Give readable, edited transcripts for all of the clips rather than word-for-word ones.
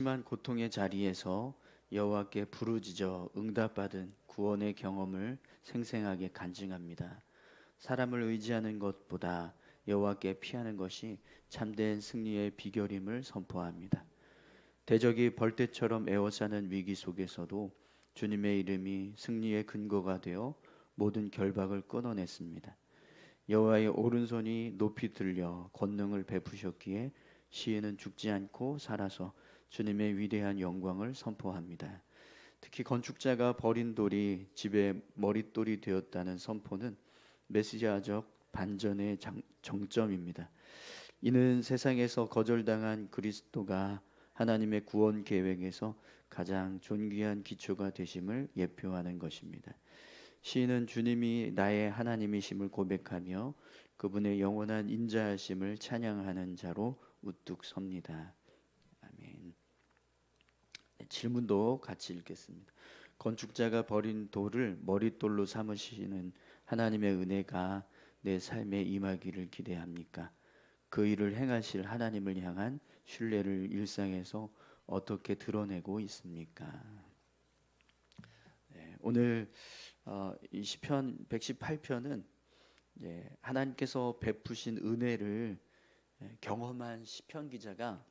심한 고통의 자리에서 여호와께 부르짖어 응답받은 구원의 경험을 생생하게 간증합니다. 사람을 의지하는 것보다 여호와께 피하는 것이 참된 승리의 비결임을 선포합니다. 대적이 벌떼처럼 에워싸는 위기 속에서도 주님의 이름이 승리의 근거가 되어 모든 결박을 끊어냈습니다. 여호와의 오른손이 높이 들려 권능을 베푸셨기에 시인은 죽지 않고 살아서 주님의 위대한 영광을 선포합니다. 특히 건축자가 버린 돌이 집의 머릿돌이 되었다는 선포는 메시아적 반전의 정점입니다. 이는 세상에서 거절당한 그리스도가 하나님의 구원 계획에서 가장 존귀한 기초가 되심을 예표하는 것입니다. 시인은 주님이 나의 하나님이심을 고백하며 그분의 영원한 인자하심을 찬양하는 자로 우뚝 섭니다. 아멘. 질문도 같이 읽겠습니다. 건축자가 버린 돌을 머릿돌로 삼으시는 하나님의 은혜가 내 삶에 임하기를 기대합니까? 그 일을 행하실 하나님을 향한 신뢰를 일상에서 어떻게 드러내고 있습니까? 네, 오늘 이 시편 118편은 하나님께서 베푸신 은혜를 경험한 시편 기자가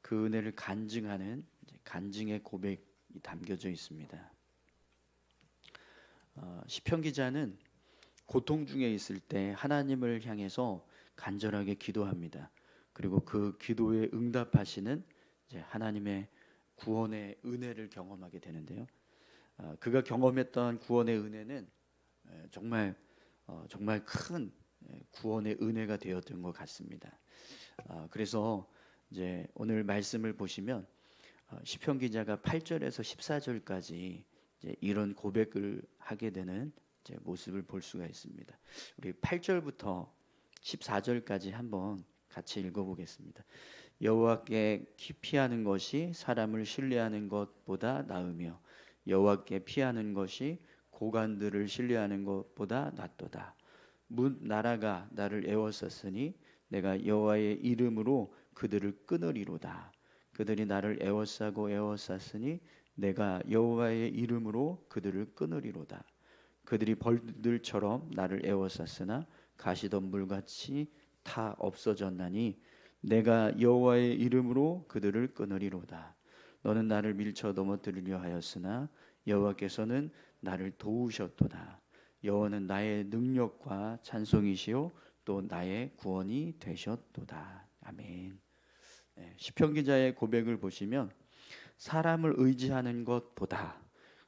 그 은혜를 간증하는 간증의 고백이 담겨져 있습니다. 시편 기자는 고통 중에 있을 때 하나님을 향해서 간절하게 기도합니다. 그리고 그 기도에 응답하시는 하나님의 구원의 은혜를 경험하게 되는데요. 그가 경험했던 구원의 은혜는 정말 큰 구원의 은혜가 되었던 것 같습니다. 그래서 이제 오늘 말씀을 보시면 시편 기자가 8절에서 14절까지 이런 고백을 하게 되는 모습을 볼 수가 있습니다. 우리 8절부터 14절까지 한번 같이 읽어보겠습니다. 여호와께 피하는 것이 사람을 신뢰하는 것보다 나으며 여호와께 피하는 것이 고관들을 신뢰하는 것보다 낫도다. 문 나라가 나를 애워쌌으니 내가 여호와의 이름으로 그들을 끊으리로다. 그들이 나를 애워싸고 내가 여호와의 이름으로 그들을 끊으리로다. 그들이 벌들처럼 나를 애워쌌으나 가시덤불같이 다 없어졌나니 내가 여호와의 이름으로 그들을 끊으리로다. 너는 나를 밀쳐 넘어뜨리려 하였으나 여호와께서는 나를 도우셨도다. 여호와는 나의 능력과 찬송이시요 또 나의 구원이 되셨도다. 아멘. 시편 기자의 고백을 보시면 사람을 의지하는 것보다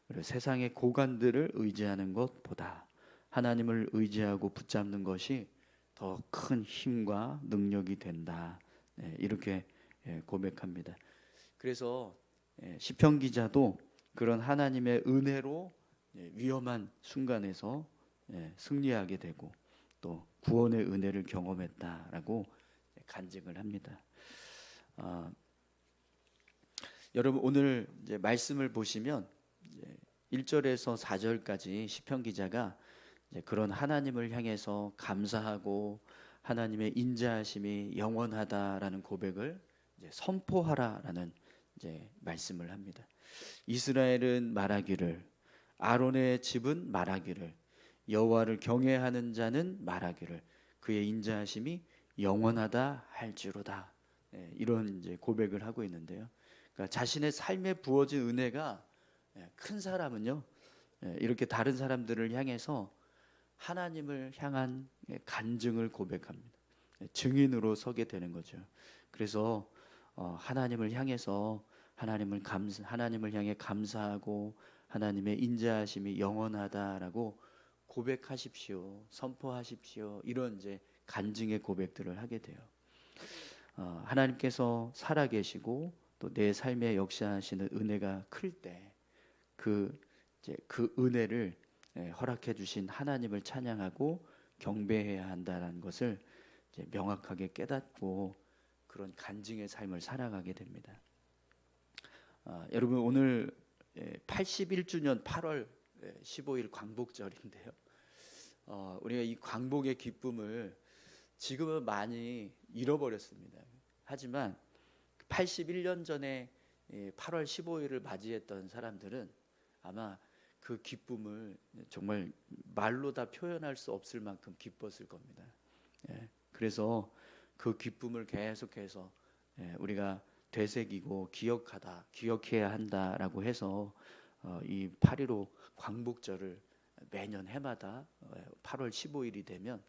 그리고 세상의 고관들을 의지하는 것보다 하나님을 의지하고 붙잡는 것이 더 큰 힘과 능력이 된다. 이렇게 고백합니다. 그래서 시편 기자도 그런 하나님의 은혜로 위험한 순간에서 승리하게 되고 또 구원의 은혜를 경험했다라고 간증을 합니다. 여러분 오늘 이제 말씀을 보시면 1절에서 4절까지 시편 기자가 그런 하나님을 향해서 감사하고 하나님의 인자하심이 영원하다라는 고백을 선포하라라는 말씀을 합니다. 이스라엘은 말하기를 아론의 집은 말하기를 여호와를 경외하는 자는 말하기를 그의 인자하심이 영원하다 할지로다. 이런 고백을 하고 있는데요. 그러니까 자신의 삶에 부어진 은혜가 큰 사람은요, 이렇게 다른 사람들을 향해서 하나님을 향한 간증을 고백합니다. 증인으로 서게 되는 거죠. 그래서 하나님을 향해서 하나님을 향해 감사하고 하나님의 인자하심이 영원하다라고 고백하십시오, 선포하십시오. 이런 간증의 고백들을 하게 돼요. 하나님께서 살아계시고 또 내 삶에 역사하시는 은혜가 클 때 그 은혜를 허락해 주신 하나님을 찬양하고 경배해야 한다는 것을 명확하게 깨닫고 그런 간증의 삶을 살아가게 됩니다. 여러분 오늘 81주년 8월 15일 광복절인데요. 우리가 이 광복의 기쁨을 지금은 많이 잃어버렸습니다. 하지만 81년 전에 8월 15일을 맞이했던 사람들은 아마 그 기쁨을 정말 말로 다 표현할 수 없을 만큼 기뻤을 겁니다. 그래서 그 기쁨을 계속해서 우리가 되새기고 기억해야 한다라고 해서 이 8.15 광복절을 매년 해마다 8월 15일이 되면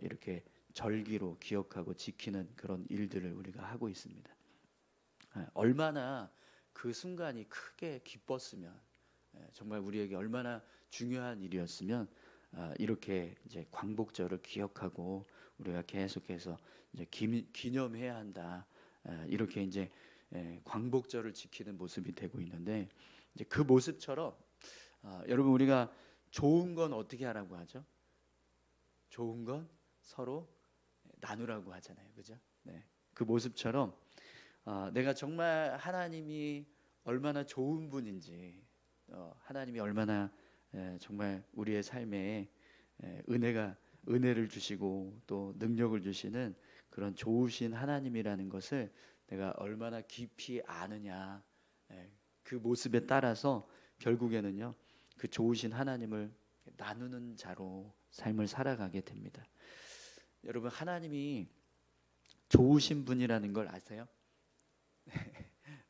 이렇게 절기로 기억하고 지키는 그런 일들을 우리가 하고 있습니다. 얼마나 그 순간이 크게 기뻤으면, 정말 우리에게 얼마나 중요한 일이었으면 이렇게 이제 광복절을 기억하고 우리가 계속해서 이제 기념해야 한다. 이렇게 이제 광복절을 지키는 모습이 되고 있는데, 이제 그 모습처럼 여러분, 우리가 좋은 건 어떻게 하라고 하죠? 좋은 건 서로 나누라고 하잖아요, 그죠? 그 모습처럼 내가 정말 하나님이 얼마나 좋은 분인지, 하나님이 얼마나 정말 우리의 삶에 은혜를 주시고 또 능력을 주시는 그런 좋으신 하나님이라는 것을 내가 얼마나 깊이 아느냐, 그 모습에 따라서 결국에는요, 그 좋으신 하나님을 나누는 자로 삶을 살아가게 됩니다. 여러분, 하나님이 좋으신 분이라는 걸 아세요?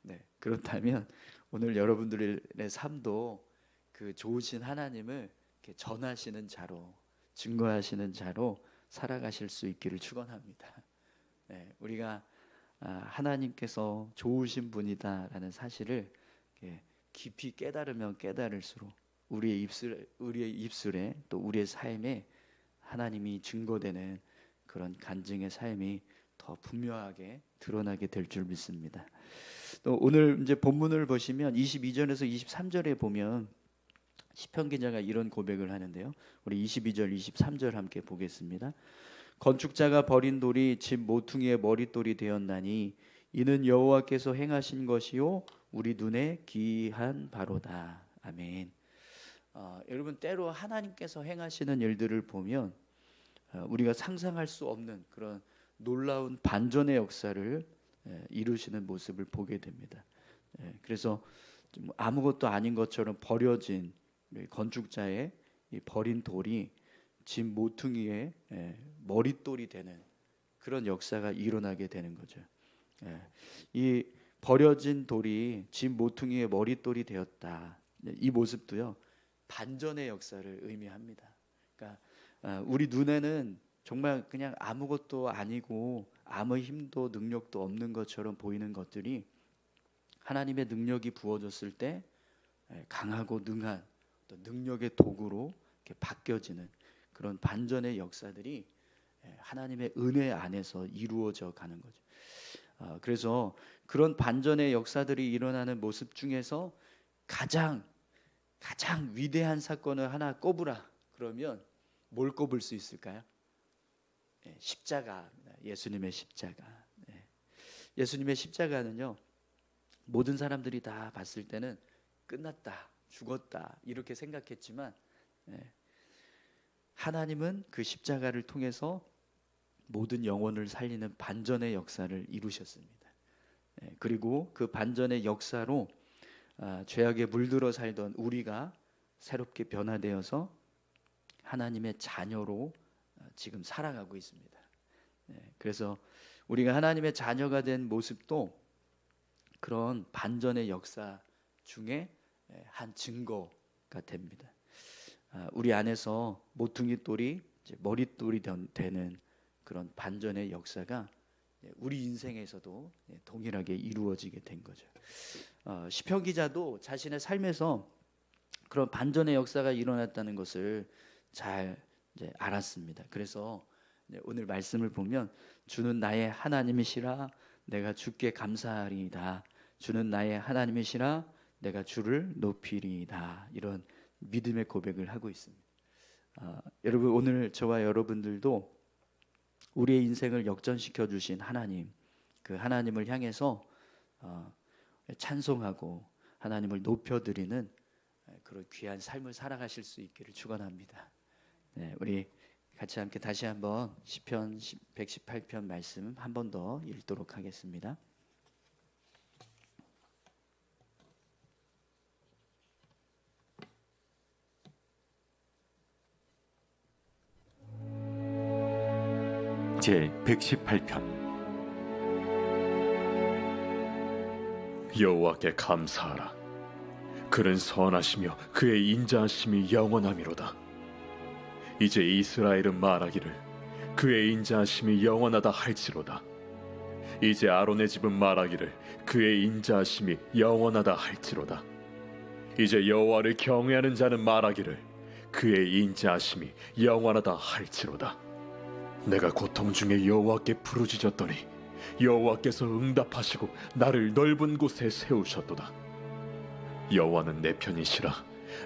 네, 그렇다면 오늘 여러분들의 삶도 그 좋으신 하나님을 이렇게 전하시는 자로, 증거하시는 자로 살아가실 수 있기를 축원합니다. 우리가 하나님께서 좋으신 분이다라는 사실을 깊이 깨달으면 깨달을수록 우리의 입술에 또 우리의 삶에 하나님이 증거되는 그런 간증의 삶이 더 분명하게 드러나게 될 줄 믿습니다. 또 오늘 이제 본문을 보시면 22절에서 23절에 보면 시편 기자가 이런 고백을 하는데요. 우리 22절, 23절 함께 보겠습니다. 건축자가 버린 돌이 집 모퉁이의 머릿돌이 되었나니 이는 여호와께서 행하신 것이요 우리 눈에 기이한 바로다. 아멘. 여러분, 때로 하나님께서 행하시는 일들을 보면 우리가 상상할 수 없는 그런 놀라운 반전의 역사를 이루시는 모습을 보게 됩니다. 그래서 아무것도 아닌 것처럼 버려진 건축자의 이 버린 돌이 집 모퉁이의 머릿돌이 되는 그런 역사가 일어나게 되는 거죠. 이 버려진 돌이 집 모퉁이의 머릿돌이 되었다. 이 모습도요, 반전의 역사를 의미합니다. 그러니까 우리 눈에는 정말 그냥 아무것도 아니고 아무 힘도 능력도 없는 것처럼 보이는 것들이 하나님의 능력이 부어졌을 때 강하고 능한 능력의 도구로 이렇게 바뀌어지는 그런 반전의 역사들이 하나님의 은혜 안에서 이루어져 가는 거죠. 그래서 그런 반전의 역사들이 일어나는 모습 중에서 가장 위대한 사건을 하나 꼽으라 그러면 뭘 꼽을 수 있을까요? 십자가입니다. 예수님의 십자가. 예수님의 십자가는요, 모든 사람들이 다 봤을 때는 끝났다, 죽었다 이렇게 생각했지만 하나님은 그 십자가를 통해서 모든 영혼을 살리는 반전의 역사를 이루셨습니다. 그리고 그 반전의 역사로 죄악에 물들어 살던 우리가 새롭게 변화되어서 하나님의 자녀로 지금 살아가고 있습니다. 그래서 우리가 하나님의 자녀가 된 모습도 그런 반전의 역사 중에 한 증거가 됩니다. 우리 안에서 모퉁이 돌이 머릿돌이 되는 그런 반전의 역사가 우리 인생에서도 동일하게 이루어지게 된 거죠. 시편 기자도 자신의 삶에서 그런 반전의 역사가 일어났다는 것을 잘 알았습니다. 그래서 오늘 말씀을 보면 주는 나의 하나님이시라 내가 주께 감사하리이다. 주는 나의 하나님이시라 내가 주를 높이리이다. 이런 믿음의 고백을 하고 있습니다. 여러분, 오늘 저와 여러분들도 우리의 인생을 역전시켜 주신 하나님, 그 하나님을 향해서 찬송하고 하나님을 높여드리는 그런 귀한 삶을 살아가실 수 있기를 축원합니다. 우리 같이 함께 다시 한번 시편 118편 말씀 한 번 더 읽도록 하겠습니다. 제 118편. 여호와께 감사하라. 그는 선하시며 그의 인자하심이 영원하미로다. 이제 이스라엘은 말하기를 그의 인자하심이 영원하다 할지로다. 이제 아론의 집은 말하기를 그의 인자하심이 영원하다 할지로다. 이제 여호와를 경외하는 자는 말하기를 그의 인자하심이 영원하다 할지로다. 내가 고통 중에 여호와께 부르짖었더니 여호와께서 응답하시고 나를 넓은 곳에 세우셨도다. 여호와는 내 편이시라.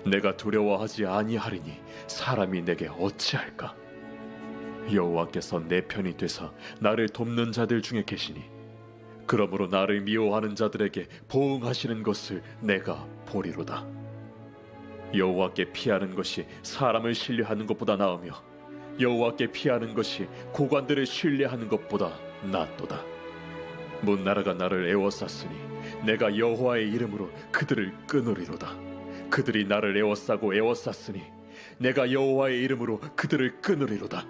내가 두려워하지 아니하리니 사람이 내게 어찌할까? 여호와께서 내 편이 되사 나를 돕는 자들 중에 계시니 그러므로 나를 미워하는 자들에게 보응하시는 것을 내가 보리로다. 여호와께 피하는 것이 사람을 신뢰하는 것보다 나으며 여호와께 피하는 것이 고관들을 신뢰하는 것보다 낫도다. 문나라가 나를 애워쌌으니 내가 여호와의 이름으로 그들을 끊으리로다. 그들이 나를 애워싸고 애워쌌으니 내가 여호와의 이름으로 그들을 끊으리로다.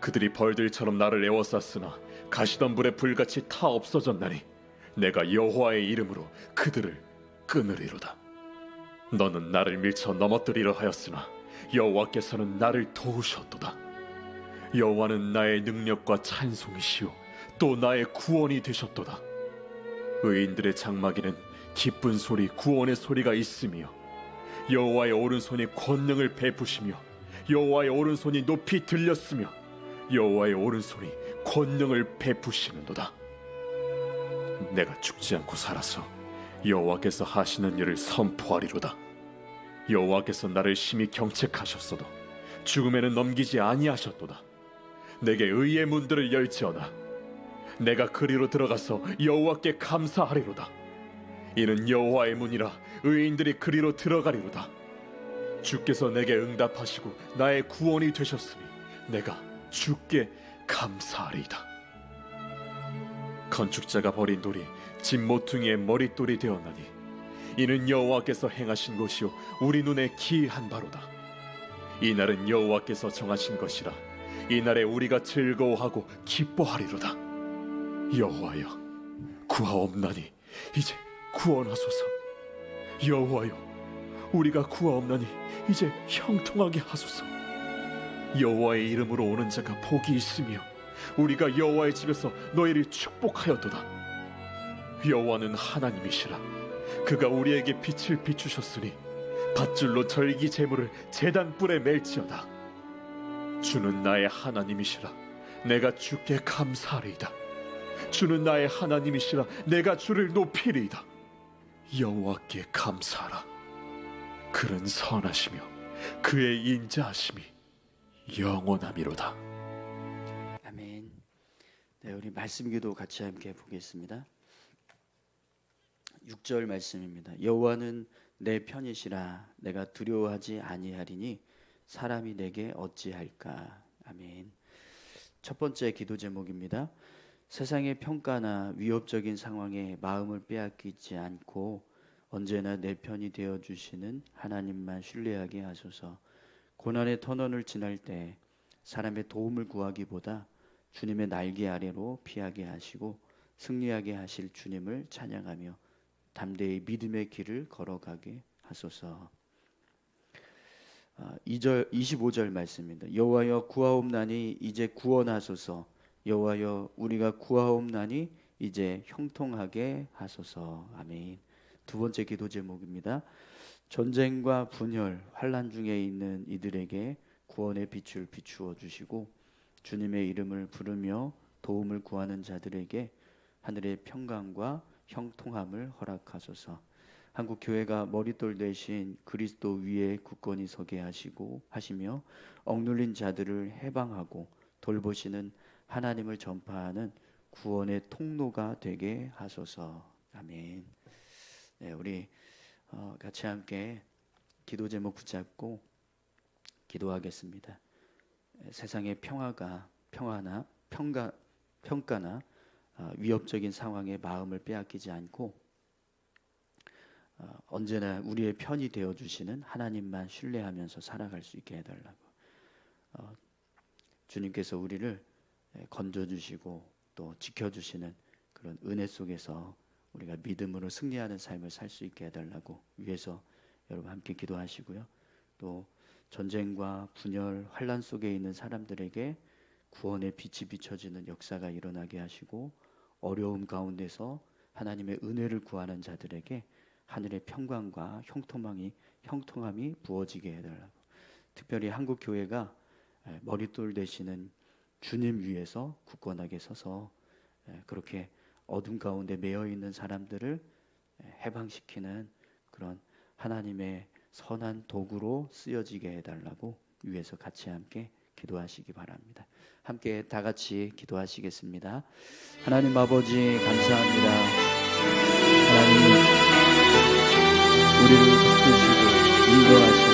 그들이 벌들처럼 나를 애워쌌으나 가시던 불에 불같이 타 없어졌나니 내가 여호와의 이름으로 그들을 끊으리로다. 너는 나를 밀쳐 넘어뜨리려 하였으나 여호와께서는 나를 도우셨도다. 여호와는 나의 능력과 찬송이시요 또 나의 구원이 되셨도다. 의인들의 장막에는 기쁜 소리 구원의 소리가 있으며 여호와의 오른손이 권능을 베푸시며 여호와의 오른손이 높이 들렸으며 여호와의 오른손이 권능을 베푸시는도다. 내가 죽지 않고 살아서 여호와께서 하시는 일을 선포하리로다. 여호와께서 나를 심히 경책하셨어도 죽음에는 넘기지 아니하셨도다. 내게 의의 문들을 열지어다. 내가 그리로 들어가서 여호와께 감사하리로다. 이는 여호와의 문이라 의인들이 그리로 들어가리로다. 주께서 내게 응답하시고 나의 구원이 되셨으니 내가 주께 감사하리이다. 건축자가 버린 돌이 집 모퉁이의 머릿돌이 되었나니 이는 여호와께서 행하신 것이요 우리 눈에 기이한 바로다. 이날은 여호와께서 정하신 것이라 이날에 우리가 즐거워하고 기뻐하리로다. 여호와여 구하옵나니 이제 구원하소서. 여호와여 우리가 구하옵나니 이제 형통하게 하소서. 여호와의 이름으로 오는 자가 복이 있으며 우리가 여호와의 집에서 너희를 축복하였도다. 여호와는 하나님이시라. 그가 우리에게 빛을 비추셨으니 밧줄로 절기 제물을 제단 뿔에 맬지어다. 주는 나의 하나님이시라. 내가 주께 감사하리이다. 주는 나의 하나님이시라. 내가 주를 높이리이다. 여호와께 감사하라. 그는 선하시며 그의 인자하심이 영원하미로다. 아멘. 네, 우리 말씀기도 같이 함께 보겠습니다. 6절 말씀입니다. 여호와는 내 편이시라. 내가 두려워하지 아니하리니 사람이 내게 어찌할까. 아멘. 첫 번째 기도 제목입니다. 세상의 평가나 위협적인 상황에 마음을 빼앗기지 않고 언제나 내 편이 되어주시는 하나님만 신뢰하게 하소서. 고난의 터널을 지날 때 사람의 도움을 구하기보다 주님의 날개 아래로 피하게 하시고 승리하게 하실 주님을 찬양하며 담대히 믿음의 길을 걸어가게 하소서. 2절 25절 말씀입니다. 여호와여 구하옵나니 이제 구원하소서. 여호와여 우리가 구하옵나니 이제 형통하게 하소서. 아멘. 두 번째 기도 제목입니다. 전쟁과 분열, 환난 중에 있는 이들에게 구원의 빛을 비추어 주시고 주님의 이름을 부르며 도움을 구하는 자들에게 하늘의 평강과 형통함을 허락하소서. 한국 교회가 머릿돌 대신 그리스도 위에 굳건히 서게 하시며 억눌린 자들을 해방하고 돌보시는 하나님을 전파하는 구원의 통로가 되게 하소서. 아멘. 네, 우리 같이 함께 기도 제목 붙잡고 기도하겠습니다. 세상의 평가나 위협적인 상황에 마음을 빼앗기지 않고 언제나 우리의 편이 되어주시는 하나님만 신뢰하면서 살아갈 수 있게 해달라고. 주님께서 우리를 건져 주시고 또 지켜 주시는 그런 은혜 속에서 우리가 믿음으로 승리하는 삶을 살 수 있게 해달라고 위해서 여러분 함께 기도하시고요. 또 전쟁과 분열, 환란 속에 있는 사람들에게 구원의 빛이 비춰지는 역사가 일어나게 하시고 어려움 가운데서 하나님의 은혜를 구하는 자들에게 하늘의 평강과 형통함이 부어지게 해달라고. 특별히 한국 교회가 머릿돌 되시는 주님 위에서 굳건하게 서서 그렇게 어둠 가운데 매여 있는 사람들을 해방시키는 그런 하나님의 선한 도구로 쓰여지게 해달라고 위에서 같이 함께 기도하시기 바랍니다. 함께 다 같이 기도하시겠습니다. 하나님 아버지 감사합니다. 하나님 우리를 붙드시고 인도하시고